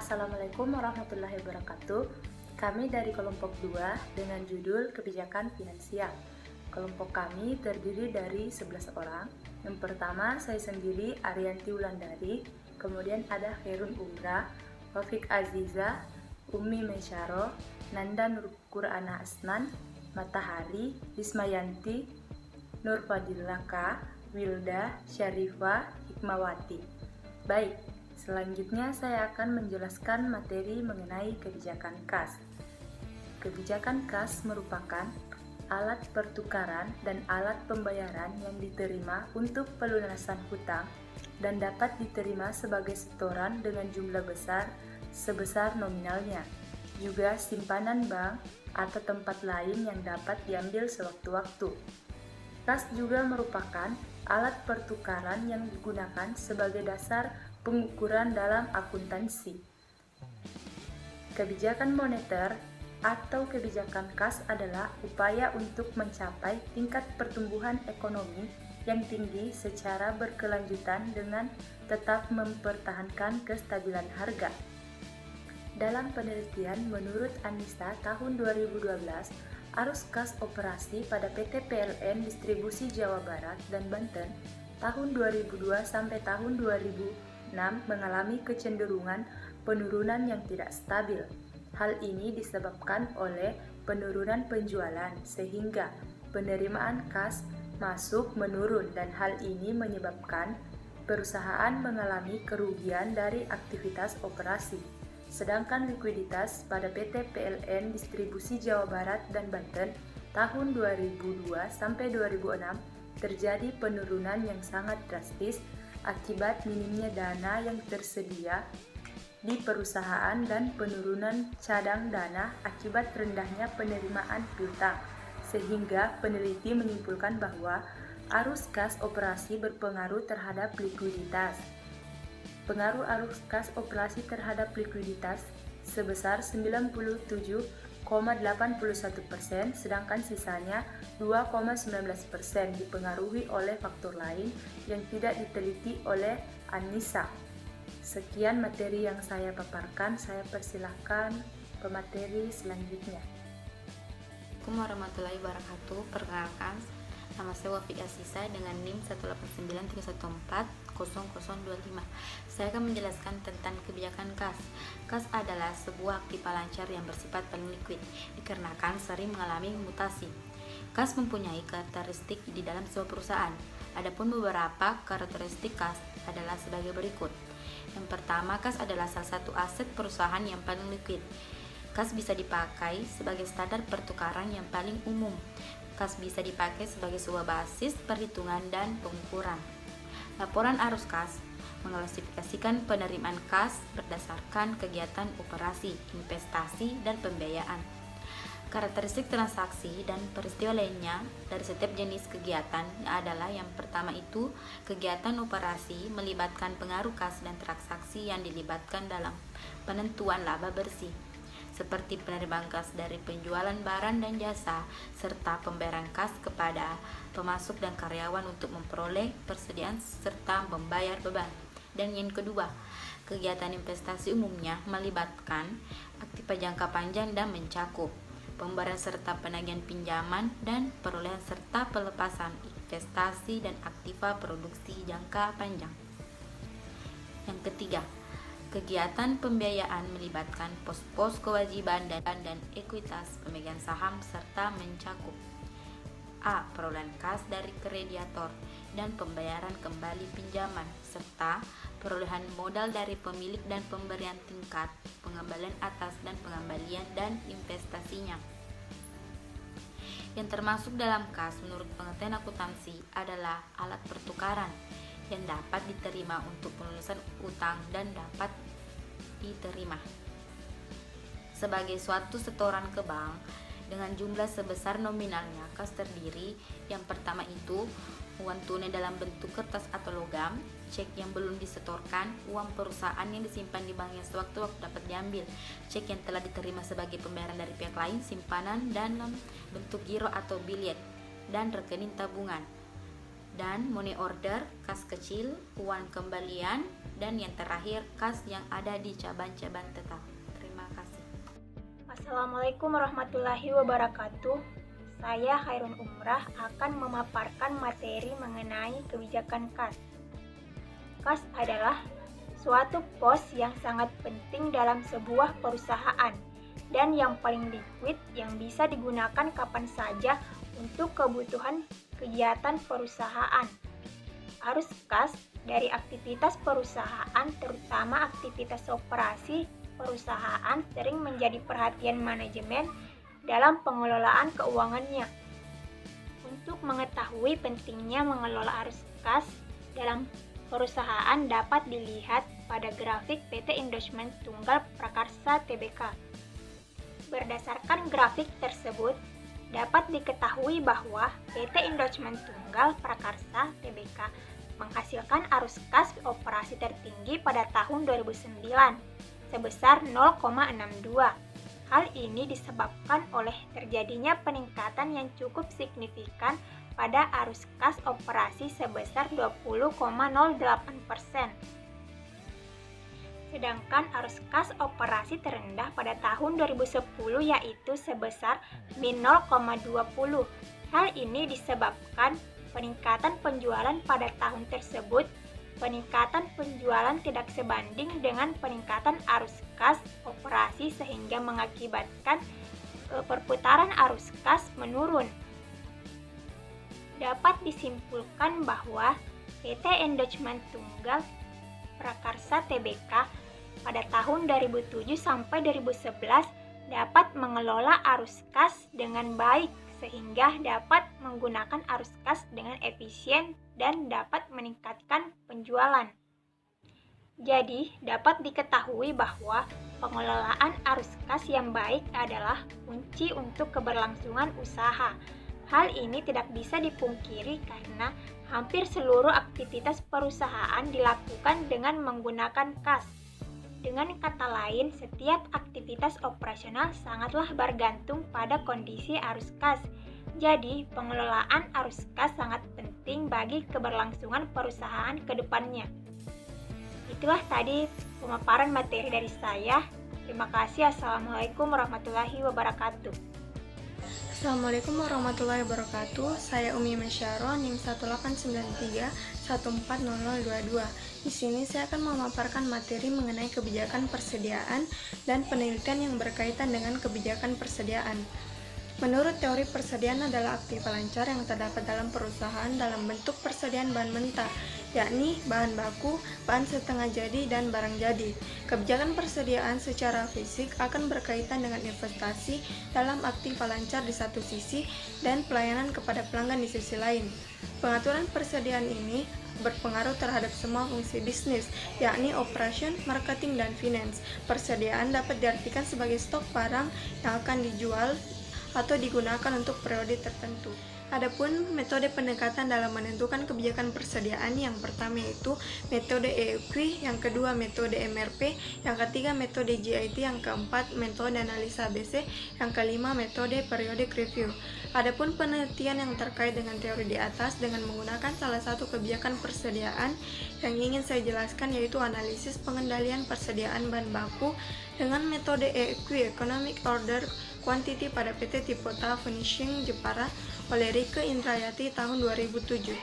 Assalamualaikum warahmatullahi wabarakatuh. Kami dari kelompok 2 dengan judul Kebijakan Finansial. Kelompok kami terdiri dari 11 orang. Yang pertama saya sendiri Arianti Wulandari, kemudian ada Khairun Umrah, Taufik Aziza, Umi Mesyaro, Nanda Nur Qur'ana Asnan, Matahari, Ismayanti, Nur Fadilaka, Wilda, Syarifah, Hikmawati. Baik, selanjutnya saya akan menjelaskan materi mengenai kebijakan kas. Kebijakan kas merupakan alat pertukaran dan alat pembayaran yang diterima untuk pelunasan hutang dan dapat diterima sebagai setoran dengan jumlah besar sebesar nominalnya, juga simpanan bank atau tempat lain yang dapat diambil sewaktu-waktu. Kas juga merupakan alat pertukaran yang digunakan sebagai dasar pengukuran dalam akuntansi. Kebijakan moneter atau kebijakan kas adalah upaya untuk mencapai tingkat pertumbuhan ekonomi yang tinggi secara berkelanjutan dengan tetap mempertahankan kestabilan harga. Dalam penelitian menurut Anissa tahun 2012, arus kas operasi pada PT PLN Distribusi Jawa Barat dan Banten tahun 2002 sampai tahun 2006 mengalami kecenderungan penurunan yang tidak stabil. Hal ini disebabkan oleh penurunan penjualan sehingga penerimaan kas masuk menurun dan hal ini menyebabkan perusahaan mengalami kerugian dari aktivitas operasi. Sedangkan likuiditas pada PT PLN Distribusi Jawa Barat dan Banten tahun 2002 sampai 2006 terjadi penurunan yang sangat drastis akibat minimnya dana yang tersedia di perusahaan dan penurunan cadang dana akibat rendahnya penerimaan piutang, sehingga peneliti menyimpulkan bahwa arus kas operasi berpengaruh terhadap likuiditas. Pengaruh arus kas operasi terhadap likuiditas sebesar 97,81%, sedangkan sisanya 2,19% dipengaruhi oleh faktor lain yang tidak diteliti oleh Anissa. Sekian materi yang saya paparkan, saya persilahkan pemateri selanjutnya. Assalamualaikum warahmatullahi wabarakatuh. Perkenalkan, nama saya Wafik Asisa dengan NIM 18931400025. Saya akan menjelaskan tentang kebijakan kas. Kas adalah sebuah aktiva lancar yang bersifat paling likuid, dikarenakan sering mengalami mutasi. Kas mempunyai karakteristik di dalam sebuah perusahaan. Adapun beberapa karakteristik kas adalah sebagai berikut. Yang pertama, kas adalah salah satu aset perusahaan yang paling likuid. Kas bisa dipakai sebagai standar pertukaran yang paling umum. Kas bisa dipakai sebagai sebuah basis perhitungan dan pengukuran. Laporan arus kas mengklasifikasikan penerimaan kas berdasarkan kegiatan operasi, investasi, dan pembiayaan. Karakteristik transaksi dan peristiwa lainnya dari setiap jenis kegiatan adalah yang pertama itu kegiatan operasi melibatkan pengaruh kas dan transaksi yang dilibatkan dalam penentuan laba bersih, seperti penerimaan kas dari penjualan barang dan jasa, serta pembayaran kas kepada pemasok dan karyawan untuk memperoleh persediaan serta membayar beban. Dan yang kedua, kegiatan investasi umumnya melibatkan aktiva jangka panjang dan mencakup pembayaran serta penagihan pinjaman dan perolehan serta pelepasan investasi dan aktiva produksi jangka panjang. Yang ketiga, kegiatan pembiayaan melibatkan pos-pos kewajiban dan ekuitas pemegang saham serta mencakup A. Perolehan kas dari krediator dan pembayaran kembali pinjaman, serta perolehan modal dari pemilik dan pemberian tingkat pengembalian atas dan pengembalian dan investasinya. Yang termasuk dalam kas menurut pengertian akuntansi adalah alat pertukaran yang dapat diterima untuk pelunasan utang dan dapat diterima sebagai suatu setoran ke bank dengan jumlah sebesar nominalnya. Kas terdiri yang pertama itu uang tunai dalam bentuk kertas atau logam, cek yang belum disetorkan, uang perusahaan yang disimpan di bank yang sewaktu-waktu dapat diambil, cek yang telah diterima sebagai pembayaran dari pihak lain, simpanan dalam bentuk giro atau biliet, dan rekening tabungan. dan money order, kas kecil, uang kembalian, dan yang terakhir kas yang ada di cabang-cabang tetap. Terima kasih. Assalamualaikum warahmatullahi wabarakatuh. Saya Khairun Umrah akan memaparkan materi mengenai kebijakan kas. Kas adalah suatu pos yang sangat penting dalam sebuah perusahaan dan yang paling liquid yang bisa digunakan kapan saja untuk kebutuhan kegiatan perusahaan. Arus kas dari aktivitas perusahaan, terutama aktivitas operasi perusahaan, sering menjadi perhatian manajemen dalam pengelolaan keuangannya. Untuk mengetahui pentingnya mengelola arus kas dalam perusahaan dapat dilihat pada grafik PT Endorsement Tunggal Prakarsa Tbk. Berdasarkan grafik tersebut, dapat diketahui bahwa PT Endorsement Tunggal Prakarsa Tbk menghasilkan arus kas operasi tertinggi pada tahun 2009 sebesar 0,62. Hal ini disebabkan oleh terjadinya peningkatan yang cukup signifikan pada arus kas operasi sebesar 20,08%. Sedangkan arus kas operasi terendah pada tahun 2010 yaitu sebesar min 0,20. Hal ini disebabkan peningkatan penjualan pada tahun tersebut. Peningkatan penjualan tidak sebanding dengan peningkatan arus kas operasi sehingga mengakibatkan perputaran arus kas menurun. Dapat disimpulkan bahwa PT Endorsement Tunggal Prakarsa Tbk pada tahun 2007 sampai 2011 dapat mengelola arus kas dengan baik sehingga dapat menggunakan arus kas dengan efisien dan dapat meningkatkan penjualan. Jadi, dapat diketahui bahwa pengelolaan arus kas yang baik adalah kunci untuk keberlangsungan usaha. Hal ini tidak bisa dipungkiri karena hampir seluruh aktivitas perusahaan dilakukan dengan menggunakan kas. Dengan kata lain, setiap aktivitas operasional sangatlah bergantung pada kondisi arus kas. Jadi, pengelolaan arus kas sangat penting bagi keberlangsungan perusahaan ke depannya. Itulah tadi pemaparan materi dari saya. Terima kasih. Assalamualaikum warahmatullahi wabarakatuh. Assalamualaikum warahmatullahi wabarakatuh. Saya Umi Masyaro, NIM 1893140022. Di sini saya akan memaparkan materi mengenai kebijakan persediaan dan penelitian yang berkaitan dengan kebijakan persediaan. Menurut teori, persediaan adalah aktiva lancar yang terdapat dalam perusahaan dalam bentuk persediaan bahan mentah, yakni bahan baku, bahan setengah jadi, dan barang jadi. Kebijakan persediaan secara fisik akan berkaitan dengan investasi dalam aktiva lancar di satu sisi dan pelayanan kepada pelanggan di sisi lain. Pengaturan persediaan ini berpengaruh terhadap semua fungsi bisnis, yakni operation, marketing, dan finance. Persediaan dapat diartikan sebagai stok barang yang akan dijual atau digunakan untuk periode tertentu. Adapun metode pendekatan dalam menentukan kebijakan persediaan, yang pertama yaitu metode EEQ, yang kedua metode MRP, yang ketiga metode GIT, yang keempat metode analisa ABC, yang kelima metode periodic review. Adapun penelitian yang terkait dengan teori di atas dengan menggunakan salah satu kebijakan persediaan yang ingin saya jelaskan yaitu analisis pengendalian persediaan bahan baku dengan metode EEQ, Economic Order Quantity, pada PT Tipota Finishing Jepara oleh Rike Indrayati tahun 2007.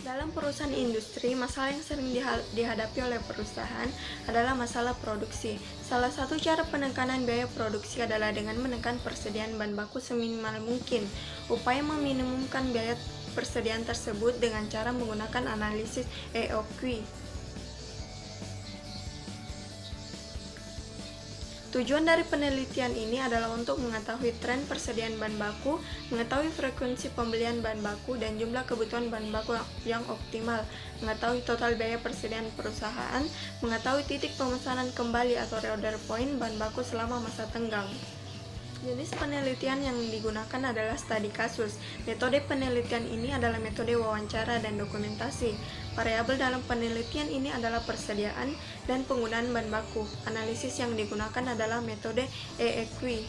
Dalam perusahaan industri, masalah yang sering dihadapi oleh perusahaan adalah masalah produksi. Salah satu cara penekanan biaya produksi adalah dengan menekan persediaan bahan baku seminimal mungkin. Upaya meminimumkan biaya persediaan tersebut dengan cara menggunakan analisis EOQ. Tujuan dari penelitian ini adalah untuk mengetahui tren persediaan bahan baku, mengetahui frekuensi pembelian bahan baku dan jumlah kebutuhan bahan baku yang optimal, mengetahui total biaya persediaan perusahaan, mengetahui titik pemesanan kembali atau reorder point bahan baku selama masa tenggang. Jenis penelitian yang digunakan adalah studi kasus. Metode penelitian ini adalah metode wawancara dan dokumentasi. Variabel dalam penelitian ini adalah persediaan dan penggunaan bahan baku. Analisis yang digunakan adalah metode EEQ.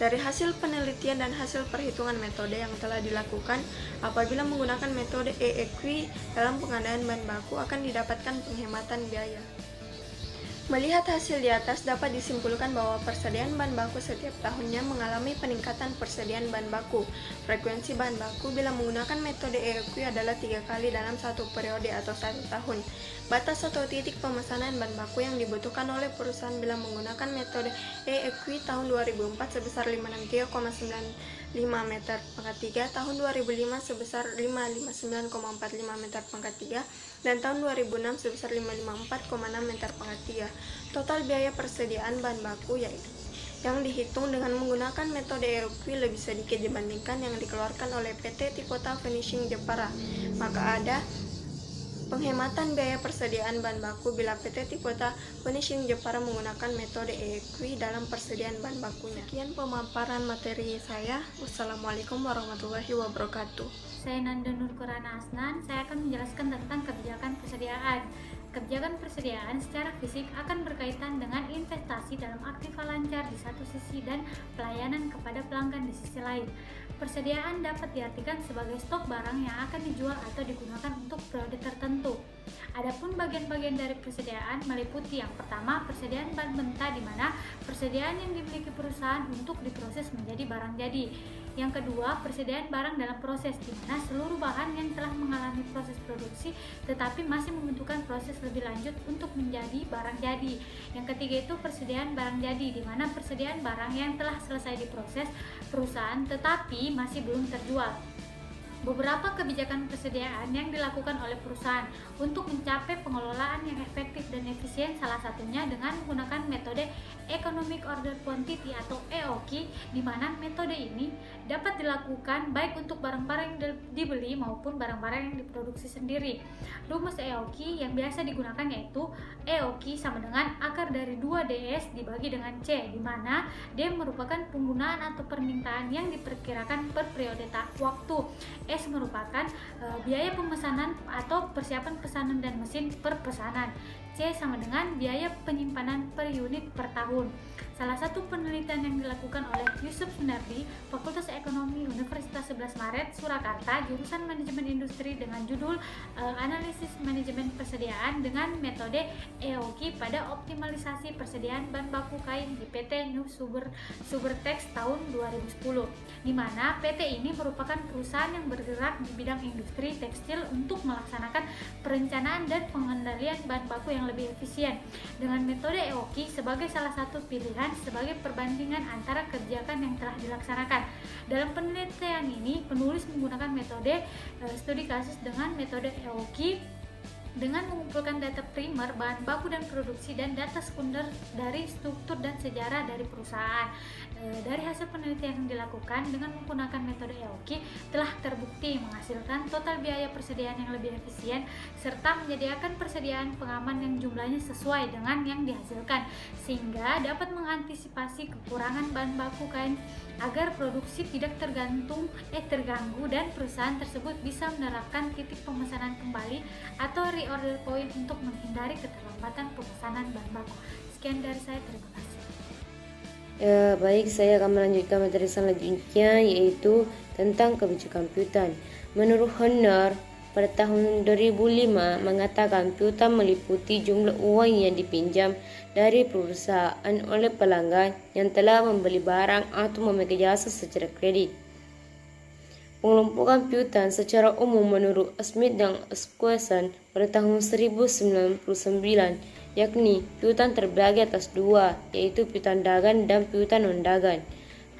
Dari hasil penelitian dan hasil perhitungan metode yang telah dilakukan, apabila menggunakan metode e-equi dalam pengadaan bahan baku akan didapatkan penghematan biaya. Melihat hasil di atas, dapat disimpulkan bahwa persediaan bahan baku setiap tahunnya mengalami peningkatan persediaan bahan baku. Frekuensi bahan baku bila menggunakan metode e-equi adalah 3 kali dalam satu periode atau 1 tahun. Batas atau titik pemesanan bahan baku yang dibutuhkan oleh perusahaan bila menggunakan metode e-equi tahun 2004 sebesar 563,95 meter pangkat 3, tahun 2005 sebesar 559,45 meter pangkat 3, dan tahun 2006 sebesar 554,6 meter pangkat 3. Total biaya persediaan bahan baku yaitu yang dihitung dengan menggunakan metode e-equi lebih sedikit dibandingkan yang dikeluarkan oleh PT Tipota Finishing Jepara. Maka ada penghematan biaya persediaan bahan baku bila PT Tipota Finishing Jepara menggunakan metode e-equi dalam persediaan bahan bakunya. Sekian pemaparan materi saya. Wassalamualaikum warahmatullahi wabarakatuh. Saya Nanda Nur Qurana Asnan. Saya akan menjelaskan tentang kebijakan persediaan. Kebijakan persediaan secara fisik akan berkaitan dengan investasi dalam aktiva lancar di satu sisi dan pelayanan kepada pelanggan di sisi lain. Persediaan dapat diartikan sebagai stok barang yang akan dijual atau digunakan untuk periode tertentu. Adapun bagian-bagian dari persediaan meliputi yang pertama, persediaan bahan mentah di mana persediaan yang dimiliki perusahaan untuk diproses menjadi barang jadi. Yang kedua, persediaan barang dalam proses di mana seluruh bahan yang telah mengalami proses produksi tetapi masih membutuhkan proses lebih lanjut untuk menjadi barang jadi. Yang ketiga itu persediaan barang jadi di mana persediaan barang yang telah selesai diproses perusahaan tetapi masih belum terjual. Beberapa kebijakan persediaan yang dilakukan oleh perusahaan untuk mencapai pengelolaan yang efektif dan efisien salah satunya dengan menggunakan metode Economic Order Quantity atau EOQ, di mana metode ini dapat dilakukan baik untuk barang-barang yang dibeli maupun barang-barang yang diproduksi sendiri. Rumus EOQ yang biasa digunakan yaitu EOQ sama dengan akar dari 2DS dibagi dengan C, di mana D merupakan penggunaan atau permintaan yang diperkirakan per periode waktu. S merupakan biaya pemesanan atau persiapan pesanan dan mesin per pesanan. C sama dengan biaya penyimpanan per unit per tahun. Salah satu penelitian yang dilakukan oleh Yusuf Sunardi, Fakultas Ekonomi Universitas 11 Maret, Surakarta, jurusan Manajemen Industri dengan judul Analisis Manajemen Persediaan dengan metode EOQ pada optimalisasi persediaan bahan baku kain di PT New Subertex tahun 2010, di mana PT ini merupakan perusahaan yang bergerak di bidang industri tekstil untuk melaksanakan perencanaan dan pengendalian bahan baku yang lebih efisien dengan metode EOQ sebagai salah satu pilihan sebagai perbandingan antara kebijakan yang telah dilaksanakan. Dalam penelitian ini, penulis menggunakan metode studi kasus dengan metode EOQ dengan mengumpulkan data primer, bahan baku dan produksi, dan data sekunder dari struktur dan sejarah dari perusahaan. Dari hasil penelitian yang dilakukan dengan menggunakan metode EOQ telah terbukti menghasilkan total biaya persediaan yang lebih efisien serta menyediakan persediaan pengaman yang jumlahnya sesuai dengan yang dihasilkan, sehingga dapat mengantisipasi kekurangan bahan baku kain agar produksi tidak terganggu dan perusahaan tersebut bisa menerapkan titik pemesanan kembali atau reorder point untuk menghindari keterlambatan pemesanan bahan baku. Sekian dari saya, terima kasih. Baik, saya akan melanjutkan materi selanjutnya yaitu tentang kebijakan piutang. Menurut Honor, pada tahun 2005 mengatakan piutang meliputi jumlah uang yang dipinjam dari perusahaan oleh pelanggan yang telah membeli barang atau memakai jasa secara kredit. Pengelompokan piutang secara umum menurut Smith dan Asqueson pada tahun 1999, yakni piutang terbagi atas dua, yaitu piutang dagang dan piutang non-dagang.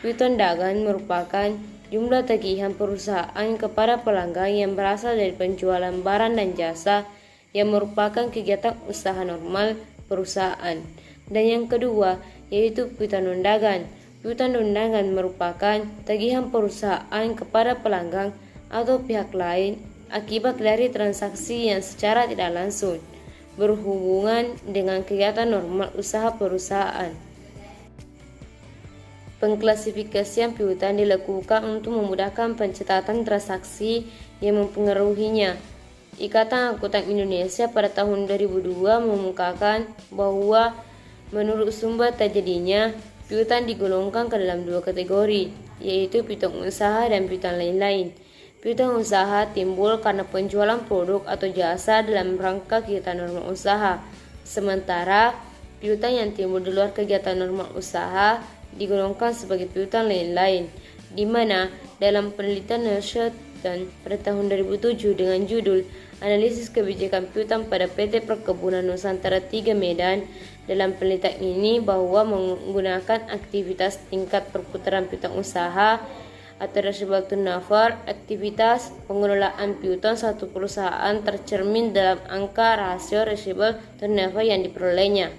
Piutang dagang merupakan jumlah tagihan perusahaan kepada pelanggan yang berasal dari penjualan barang dan jasa yang merupakan kegiatan usaha normal perusahaan. Dan yang kedua, yaitu piutang non-dagang. Piutang non-dagang merupakan tagihan perusahaan kepada pelanggan atau pihak lain akibat dari transaksi yang secara tidak langsung berhubungan dengan kegiatan normal usaha perusahaan. Pengklasifikasian piutang dilakukan untuk memudahkan pencatatan transaksi yang mempengaruhinya. Ikatan Akuntan Indonesia pada tahun 2002 mengungkapkan bahwa menurut sumber terjadinya Piutang digolongkan ke dalam dua kategori, yaitu piutang usaha dan piutang lain-lain. Piutang usaha timbul karena penjualan produk atau jasa dalam rangka kegiatan normal usaha. Sementara piutang yang timbul di luar kegiatan normal usaha digolongkan sebagai piutang lain-lain, di mana dalam penelitian Nurseton pada tahun 2007 dengan judul Analisis Kebijakan Piutang pada PT Perkebunan Nusantara 3 Medan, dalam penelitian ini bahwa menggunakan aktivitas tingkat perputaran piutang usaha atau residual turnover, aktivitas pengelolaan piutang satu perusahaan tercermin dalam angka rasio residual turnover yang diperolehnya.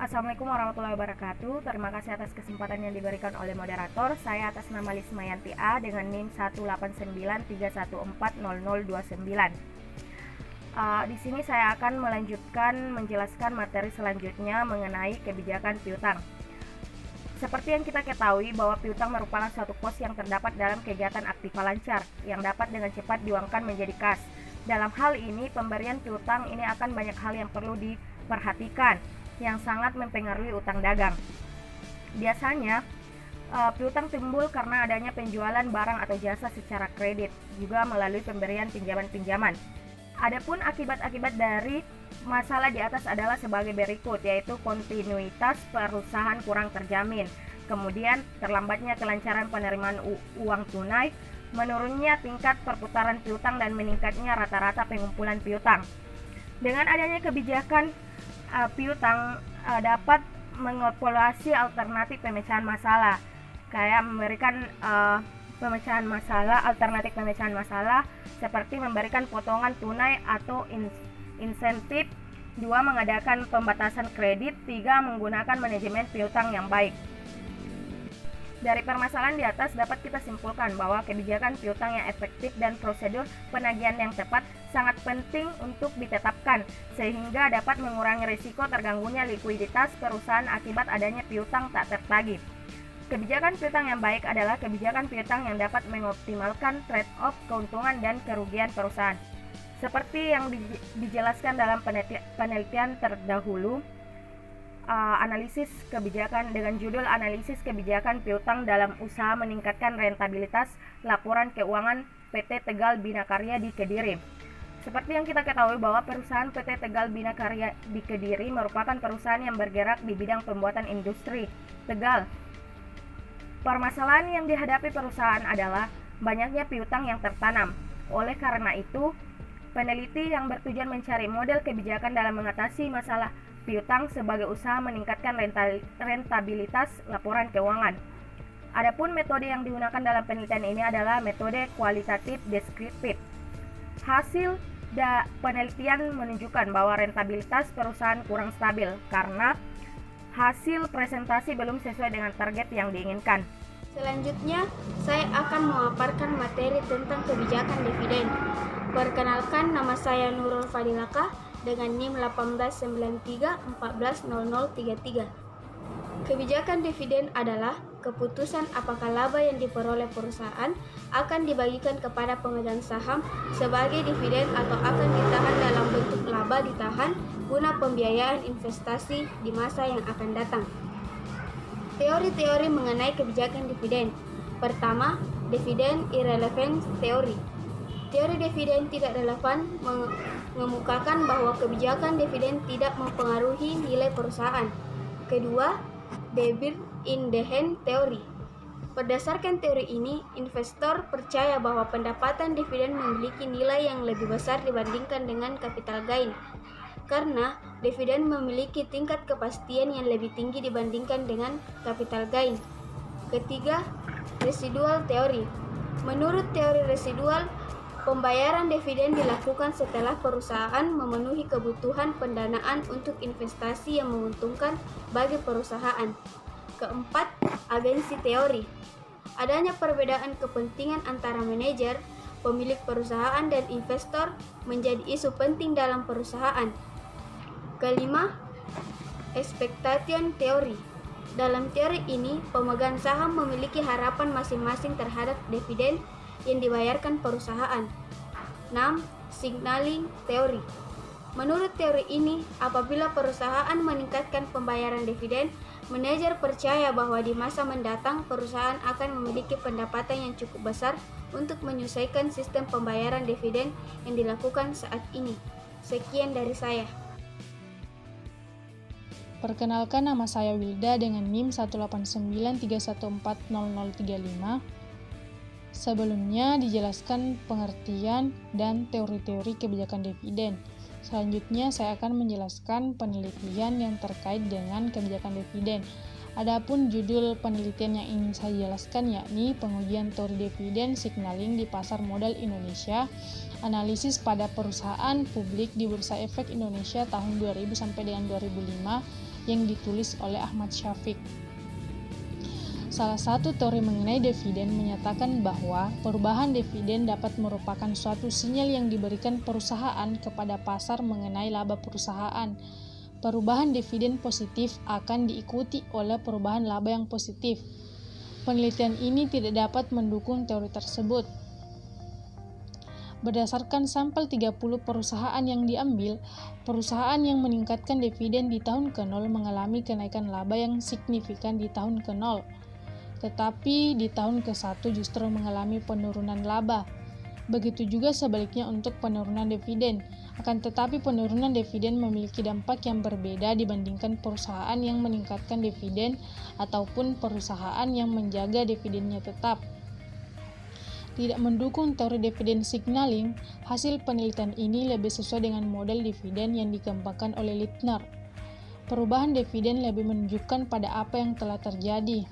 Assalamualaikum warahmatullahi wabarakatuh. Terima kasih atas kesempatan yang diberikan oleh moderator. Saya atas nama Lismayanti A dengan NIM 18931140029. Di sini saya akan menjelaskan materi selanjutnya mengenai kebijakan piutang. Seperti yang kita ketahui bahwa piutang merupakan suatu pos yang terdapat dalam kegiatan aktiva lancar yang dapat dengan cepat diuangkan menjadi kas. Dalam hal ini, pemberian piutang ini akan banyak hal yang perlu diperhatikan yang sangat mempengaruhi utang dagang. Biasanya, piutang timbul karena adanya penjualan barang atau jasa secara kredit, juga melalui pemberian pinjaman-pinjaman. Adapun akibat-akibat dari masalah di atas adalah sebagai berikut, yaitu kontinuitas perusahaan kurang terjamin, kemudian terlambatnya kelancaran penerimaan uang tunai, menurunnya tingkat perputaran piutang, dan meningkatnya rata-rata pengumpulan piutang. Dengan adanya kebijakan piutang dapat mengevaluasi alternatif pemecahan masalah, kayak memberikan alternatif pemecahan masalah seperti memberikan potongan tunai atau insentif, 2. mengadakan pembatasan kredit, 3. menggunakan manajemen piutang yang baik. Dari permasalahan di atas dapat kita simpulkan bahwa kebijakan piutang yang efektif dan prosedur penagihan yang tepat sangat penting untuk ditetapkan, sehingga dapat mengurangi risiko terganggunya likuiditas perusahaan akibat adanya piutang tak tertagih. Kebijakan piutang yang baik adalah kebijakan piutang yang dapat mengoptimalkan trade-off keuntungan dan kerugian perusahaan. Seperti yang dijelaskan dalam penelitian terdahulu, analisis kebijakan dengan judul Analisis Kebijakan Piutang dalam Usaha Meningkatkan Rentabilitas Laporan Keuangan PT Tegal Bina Karya di Kediri. Seperti yang kita ketahui bahwa perusahaan PT Tegal Bina Karya di Kediri merupakan perusahaan yang bergerak di bidang pembuatan industri Tegal. Permasalahan yang dihadapi perusahaan adalah banyaknya piutang yang tertanam. Oleh karena itu, peneliti yang bertujuan mencari model kebijakan dalam mengatasi masalah piutang sebagai usaha meningkatkan rentabilitas laporan keuangan. Adapun metode yang digunakan dalam penelitian ini adalah metode kualitatif deskriptif. Hasil penelitian menunjukkan bahwa rentabilitas perusahaan kurang stabil karena hasil presentasi belum sesuai dengan target yang diinginkan. Selanjutnya, saya akan memaparkan materi tentang kebijakan dividen. Perkenalkan, nama saya Nurul Fadilaka dengan NIM 1893140033. Kebijakan dividen adalah keputusan apakah laba yang diperoleh perusahaan akan dibagikan kepada pemegang saham sebagai dividen atau akan ditahan dalam bentuk laba ditahan guna pembiayaan investasi di masa yang akan datang. Teori-teori mengenai kebijakan dividen. Pertama, dividen irrelevance theory. Teori dividen tidak relevan mengemukakan bahwa kebijakan dividen tidak mempengaruhi nilai perusahaan. Kedua, the bird in the hand theory. Berdasarkan teori ini, investor percaya bahwa pendapatan dividen memiliki nilai yang lebih besar dibandingkan dengan capital gain, karena dividen memiliki tingkat kepastian yang lebih tinggi dibandingkan dengan capital gain. Ketiga, residual theory. Menurut teori residual, pembayaran dividen dilakukan setelah perusahaan memenuhi kebutuhan pendanaan untuk investasi yang menguntungkan bagi perusahaan. Keempat, agensi teori. Adanya perbedaan kepentingan antara manajer, pemilik perusahaan, dan investor menjadi isu penting dalam perusahaan. Kelima, expectation theory. Dalam teori ini, pemegang saham memiliki harapan masing-masing terhadap dividen yang dibayarkan perusahaan. 6. Signaling theory. Menurut teori ini, apabila perusahaan meningkatkan pembayaran dividen, manajer percaya bahwa di masa mendatang perusahaan akan memiliki pendapatan yang cukup besar untuk menyelesaikan sistem pembayaran dividen yang dilakukan saat ini. Sekian dari saya. Perkenalkan, nama saya Wilda dengan NIM 18931400035. Sebelumnya dijelaskan pengertian dan teori-teori kebijakan dividen. Selanjutnya saya akan menjelaskan penelitian yang terkait dengan kebijakan dividen. Adapun judul penelitian yang ingin saya jelaskan yakni pengujian teori dividen signaling di pasar modal Indonesia, analisis pada perusahaan publik di Bursa Efek Indonesia tahun 2000 sampai dengan 2005 yang ditulis oleh Ahmad Syafiq. Salah satu teori mengenai dividen menyatakan bahwa perubahan dividen dapat merupakan suatu sinyal yang diberikan perusahaan kepada pasar mengenai laba perusahaan. Perubahan dividen positif akan diikuti oleh perubahan laba yang positif. Penelitian ini tidak dapat mendukung teori tersebut. Berdasarkan sampel 30 perusahaan yang diambil, perusahaan yang meningkatkan dividen di tahun ke-0 mengalami kenaikan laba yang signifikan di tahun ke-0. Tetapi di tahun ke-1 justru mengalami penurunan laba. Begitu juga sebaliknya untuk penurunan dividen. Akan tetapi penurunan dividen memiliki dampak yang berbeda dibandingkan perusahaan yang meningkatkan dividen ataupun perusahaan yang menjaga dividennya tetap. Tidak mendukung teori dividen signaling, hasil penelitian ini lebih sesuai dengan model dividen yang dikembangkan oleh Lindner. Perubahan dividen lebih menunjukkan pada apa yang telah terjadi.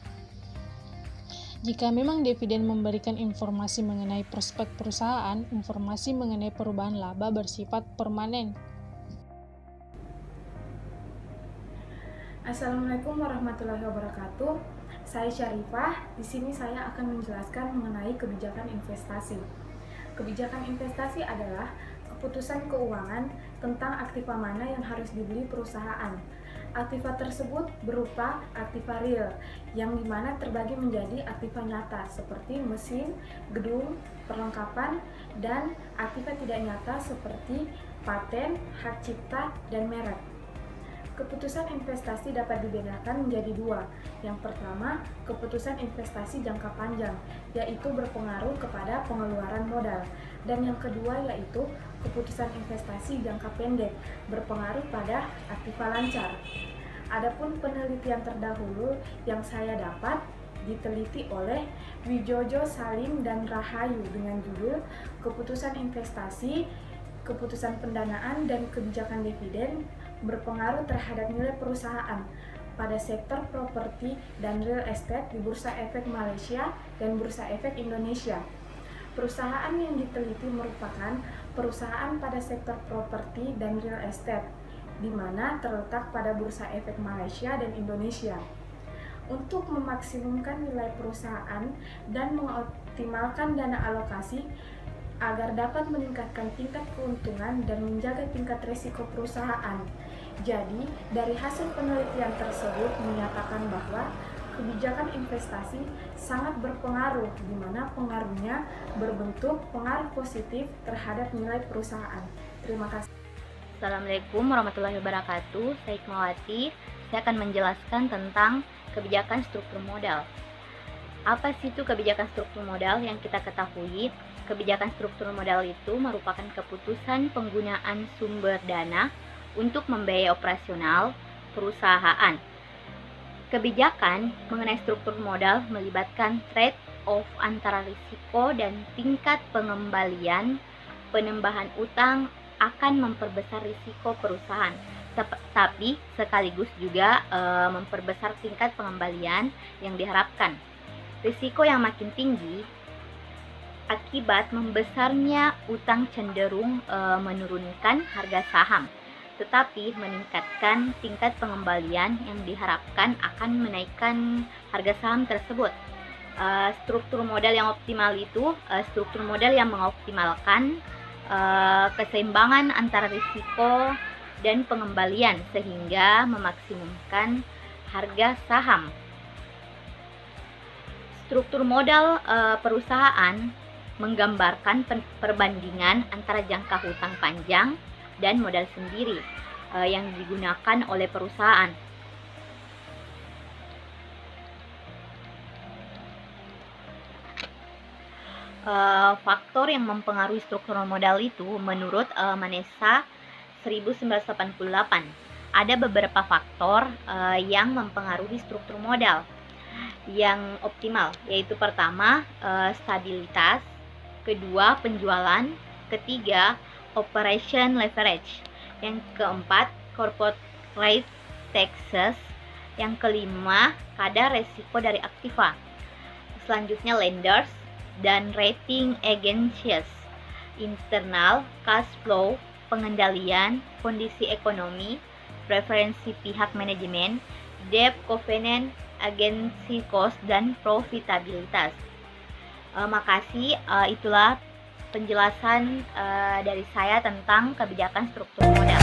Jika memang dividen memberikan informasi mengenai prospek perusahaan, informasi mengenai perubahan laba bersifat permanen. Assalamualaikum warahmatullahi wabarakatuh. Saya Syarifah. Di sini saya akan menjelaskan mengenai kebijakan investasi. Kebijakan investasi adalah keputusan keuangan tentang aktiva mana yang harus dibeli perusahaan. Aktiva tersebut berupa aktiva real, yang dimana terbagi menjadi aktiva nyata seperti mesin, gedung, perlengkapan, dan aktiva tidak nyata seperti paten, hak cipta, dan merek. Keputusan investasi dapat dibedakan menjadi dua. Yang pertama, keputusan investasi jangka panjang, yaitu berpengaruh kepada pengeluaran modal. Dan yang kedua yaitu keputusan investasi jangka pendek, berpengaruh pada aktiva lancar. Adapun penelitian terdahulu yang saya dapat diteliti oleh Wijojo, Salim, dan Rahayu dengan judul Keputusan Investasi, Keputusan Pendanaan, dan Kebijakan Dividen berpengaruh terhadap nilai perusahaan pada sektor properti dan real estate di Bursa Efek Malaysia dan Bursa Efek Indonesia. Perusahaan yang diteliti merupakan perusahaan pada sektor properti dan real estate, di mana terletak pada Bursa Efek Malaysia dan Indonesia. Untuk memaksimumkan nilai perusahaan dan mengoptimalkan dana alokasi agar dapat meningkatkan tingkat keuntungan dan menjaga tingkat risiko perusahaan. Jadi, dari hasil penelitian tersebut menyatakan bahwa kebijakan investasi sangat berpengaruh, di mana pengaruhnya berbentuk pengaruh positif terhadap nilai perusahaan. Terima kasih. Assalamualaikum warahmatullahi wabarakatuh. Saya Hikmawati. Saya akan menjelaskan tentang kebijakan struktur modal. Apa sih itu kebijakan struktur modal? Yang kita ketahui, kebijakan struktur modal itu merupakan keputusan penggunaan sumber dana untuk membiayai operasional perusahaan. Kebijakan mengenai struktur modal melibatkan trade-off antara risiko dan tingkat pengembalian. Penambahan utang akan memperbesar risiko perusahaan, tapi sekaligus juga memperbesar tingkat pengembalian yang diharapkan. Risiko yang makin tinggi akibat membesarnya utang cenderung menurunkan harga saham, tetapi meningkatkan tingkat pengembalian yang diharapkan akan menaikkan harga saham tersebut. Struktur modal yang optimal itu struktur modal yang mengoptimalkan keseimbangan antara risiko dan pengembalian sehingga memaksimumkan harga saham. Struktur modal perusahaan menggambarkan perbandingan antara jangka hutang panjang dan modal sendiri yang digunakan oleh perusahaan. Faktor yang mempengaruhi struktur modal itu menurut Manessa 1988 ada beberapa faktor yang mempengaruhi struktur modal yang optimal, yaitu pertama stabilitas, kedua penjualan, ketiga operation leverage, yang keempat corporate taxes, yang kelima kadar resiko dari aktiva, selanjutnya lenders dan rating agencies, internal cash flow, pengendalian kondisi ekonomi, preferensi pihak manajemen, debt covenant, agency cost, dan profitabilitas. Makasih, itulah penjelasan dari saya tentang kebijakan struktur modal.